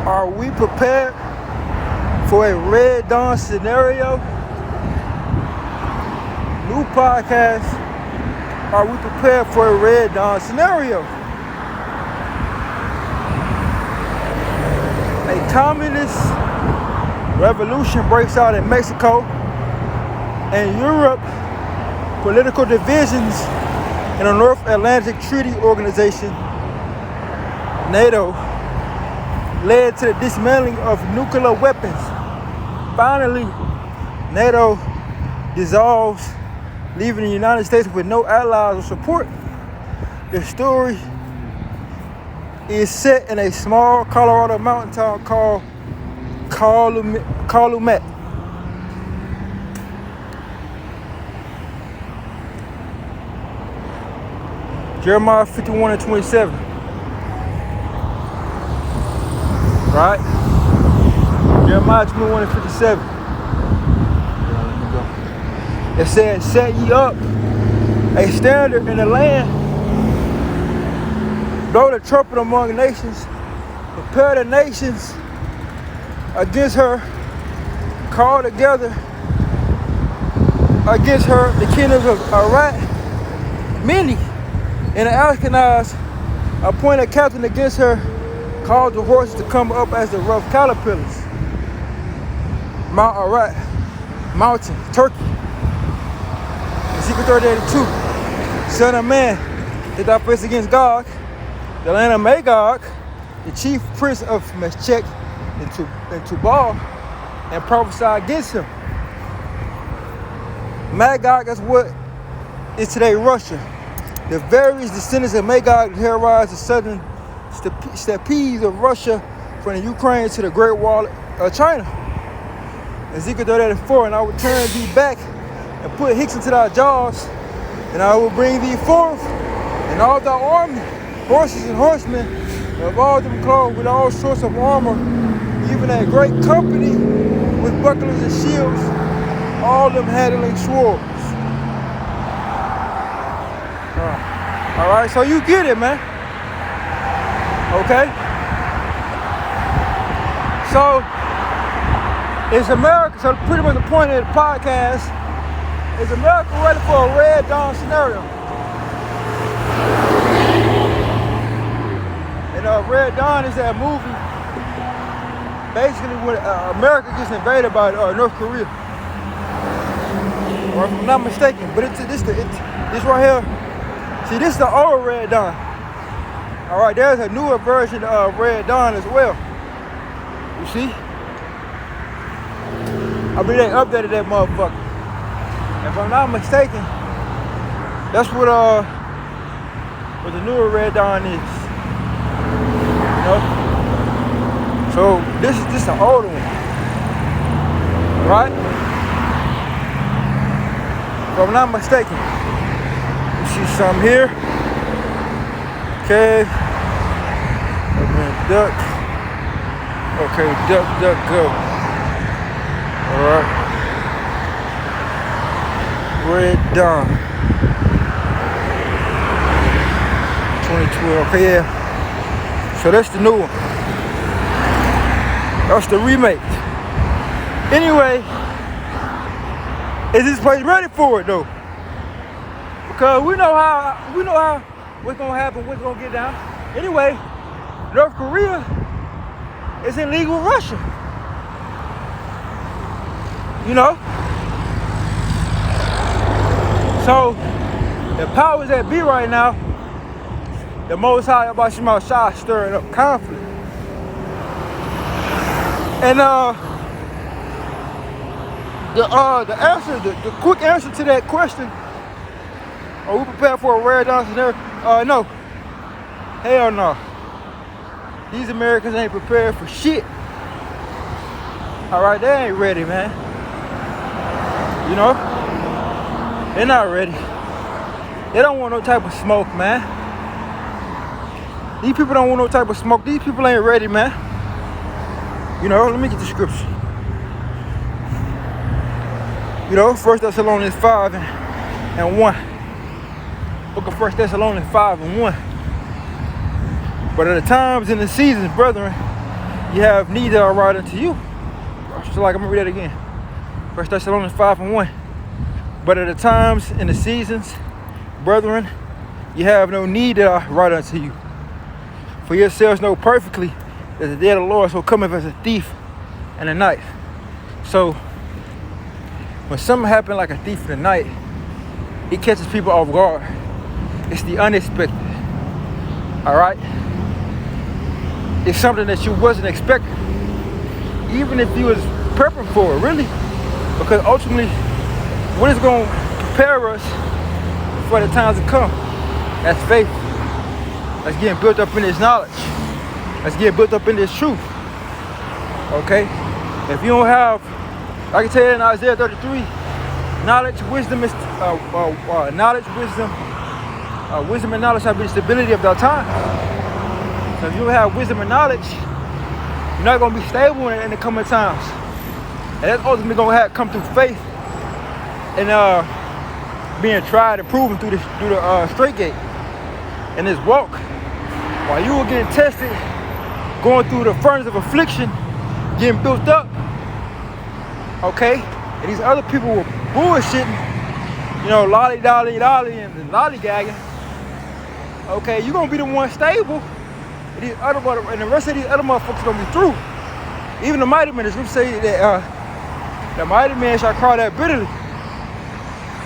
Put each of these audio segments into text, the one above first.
Are we prepared for a Red Dawn scenario? New podcast. Are we prepared for a Red Dawn scenario? A communist revolution breaks out in Mexico, and Europe. Political divisions in the North Atlantic Treaty Organization, NATO, led to the dismantling of nuclear weapons. Finally, NATO dissolves, leaving the United States with no allies or support. The story is set in a small Colorado mountain town called Calumet. Jeremiah 51:27. Right? Jeremiah 21:57. It said, set ye up a standard in the land, blow the trumpet among nations, prepare the nations against her, call together against her the kingdoms of Iraq, many. And the Ashkenaz appoint a captain against her, called the horses to come up as the rough caterpillars. Mount Ararat, mountain, Turkey. Ezekiel 38:2. Son of man, did thou face against Gog, the land of Magog, the chief prince of Meshech and Tubal, and prophesy against him. Magog is what is today Russia. The various descendants of Magog terrorized the southern steppes of Russia from the Ukraine to the Great Wall of China. Ezekiel 38:4, and I will turn thee back and put hicks into thy jaws, and I will bring thee forth, and all thy army, horses and horsemen, of all them clothed with all sorts of armor, even a great company with bucklers and shields, all of them handling swords. All right, so you get it, man. Okay? So, is America, so pretty much the point of the podcast, is America ready for a Red Dawn scenario? And Red Dawn is that movie, basically when America gets invaded by North Korea. Or if I'm not mistaken, but this right here, see, this is the old Red Dawn. All right, there's a newer version of Red Dawn as well. You see? I believe they updated that motherfucker. If I'm not mistaken, that's what the newer Red Dawn is. You know? So this is the older one. Right? If I'm not mistaken. See some here. Okay. Duck. Okay, duck, go. Alright. Red Dawn. 2012. Okay, yeah. So that's the new one. That's the remake. Anyway, is this place ready for it though? Because we know how what's gonna happen, what's gonna get down. Anyway, North Korea is in league with Russia. You know? So the powers that be right now, the Most High Yahweh Shema Shah stirring up conflict. And the answer, the quick answer to that question, are we prepared for a Red Dawn scenario? No. Hell no. These Americans ain't prepared for shit. All right, they ain't ready, man. You know? They're not ready. They don't want no type of smoke, man. These people don't want no type of smoke. These people ain't ready, man. You know, let me get the scripture. You know, 1 Thessalonians 5 and 1. Book of 1 Thessalonians 5 and 1. But at the times and the seasons, brethren, you have need that I write unto you. So like, I'm gonna read that again. 1 Thessalonians 5:1. But at the times and the seasons, brethren, you have no need that I write unto you. For yourselves know perfectly that the day of the Lord so cometh as a thief in the night. So when something happens like a thief in the night, it catches people off guard. It's the unexpected. All right? It's something that you wasn't expecting, even if you was prepping for it, really. Because ultimately, what is going to prepare us for the times to come? That's faith. That's getting built up in this knowledge. That's getting built up in this truth. Okay? If you don't have, I can tell you in Isaiah 33, knowledge, wisdom, wisdom and knowledge shall be the stability of our time. So if you don't have wisdom and knowledge, you're not going to be stable in the coming times. And that's ultimately going to come through faith and being tried and proven through the straight gate. And this walk, while you were getting tested, going through the furnace of affliction, getting built up, okay? And these other people were bullshitting, you know, lolly-dolly and lollygagging. Okay, you're going to be the one stable. And the rest of these other motherfuckers gonna be through. Even the mighty men, the scripture say that the mighty man shall cry that bitterly.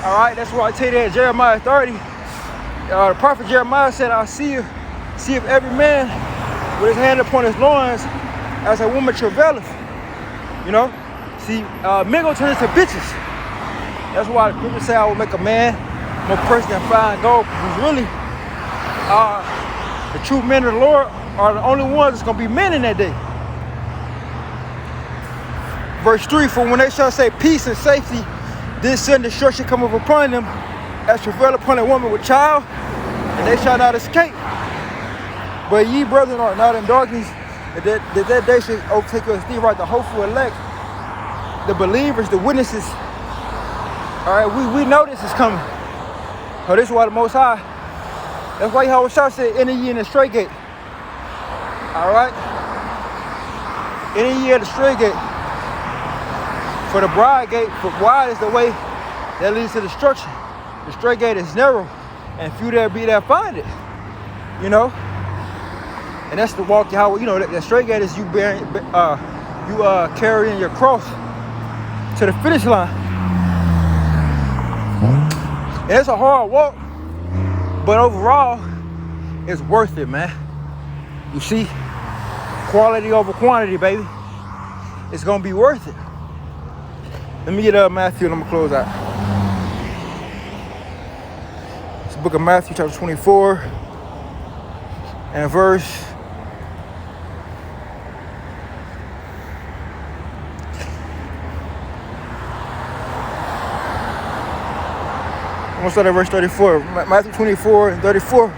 All right, that's why I tell you that Jeremiah 30. The prophet Jeremiah said, "I'll see if every man with his hand upon his loins, as a woman travaileth." You know, see, men gonna turn into bitches. That's why the scripture say, "I will make a man more precious than fine gold." Because really, the true men of the Lord are the only ones that's going to be men in that day. Verse 3, for when they shall say peace and safety, then sudden destruction cometh upon them, as travail upon a woman with child, and they shall not escape. But ye, brethren, are not in darkness, that day should overtake us, right, the hopeful elect, the believers, the witnesses. All right, we know this is coming. So this is why the Most High, that's why Yahushua said, enter ye in the straight gate. All right? Enter ye at the straight gate. For the bride gate, for wide is the way that leads to destruction. The straight gate is narrow, and few there be that find it. You know? And that's the walk Yahweh, you know, that straight gate is you carrying your cross to the finish line. And it's a hard walk, but overall, it's worth it, man. You see? Quality over quantity, baby. It's gonna be worth it. Let me get Matthew and I'm gonna close out. It's the book of Matthew, chapter 24, and verse 34. Matthew 24 and 34.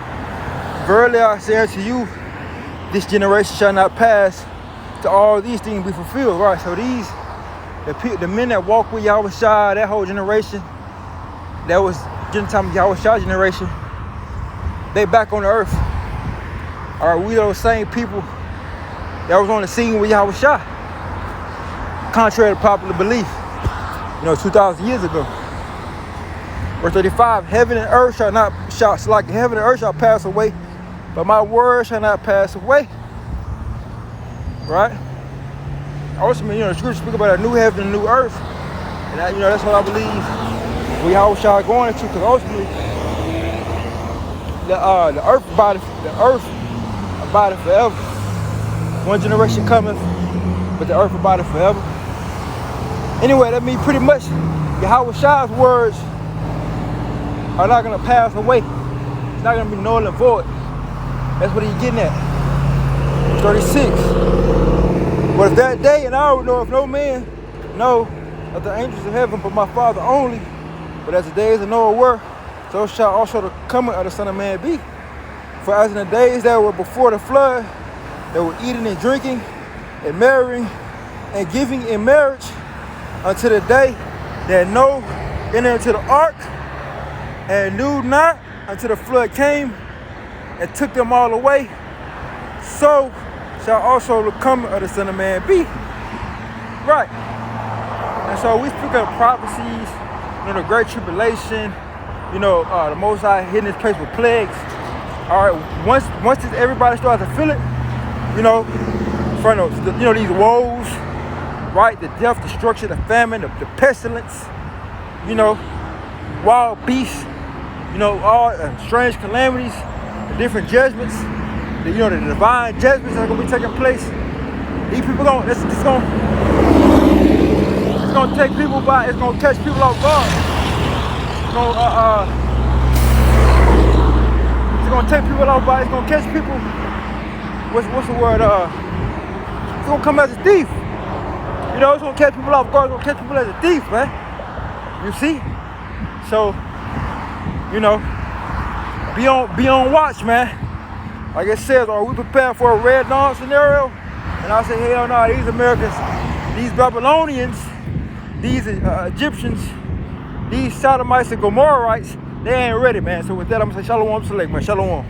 Verily I say unto you, this generation shall not pass till all these things be fulfilled. Right, so the men that walk with Yahushua, that whole generation, that was during the time of Yahushua's generation, they back on the earth. All right, we those same people that was on the scene with Yahushua, contrary to popular belief, 2,000 years ago. Verse 35, heaven and earth shall pass away, but my word shall not pass away. Right? Ultimately, the scriptures speak about a new heaven and a new earth. And that's what I believe we all shall go into, because ultimately the earth abideth forever. One generation cometh, but the earth abideth forever. Anyway, that means pretty much Yahushua's words are not going to pass away. It's not going to be null and void. That's what he's getting at. 36. But if that day and hour know, if no man know of the angels of heaven but my Father only, but as the days of Noah were, so shall also the coming of the Son of Man be. For as in the days that were before the flood, they were eating and drinking and marrying and giving in marriage until the day that Noah entered into the ark, and knew not until the flood came and took them all away. So shall also the coming of the Son of Man be. Right. And so we speak of prophecies, the Great Tribulation, the Most High hitting this place with plagues. All right, once everybody starts to feel it, from these woes, right? The death, destruction, the famine, the pestilence, wild beasts, all strange calamities, the different judgments, the divine judgments that are gonna be taking place. These people it's gonna take people by, it's gonna catch people off guard. It's gonna take people off guard. It's gonna catch people. What's the word? It's gonna come as a thief. It's gonna catch people off guard. It's gonna catch people as a thief, man. You see? So, be on watch, man. Like it says, are we prepared for a Red Dawn scenario? And I say, hell no, these Americans, these Babylonians, these Egyptians, these Sodomites and Gomorrahites, they ain't ready, man. So with that, I'm gonna say Shalom Select, man. Shalom.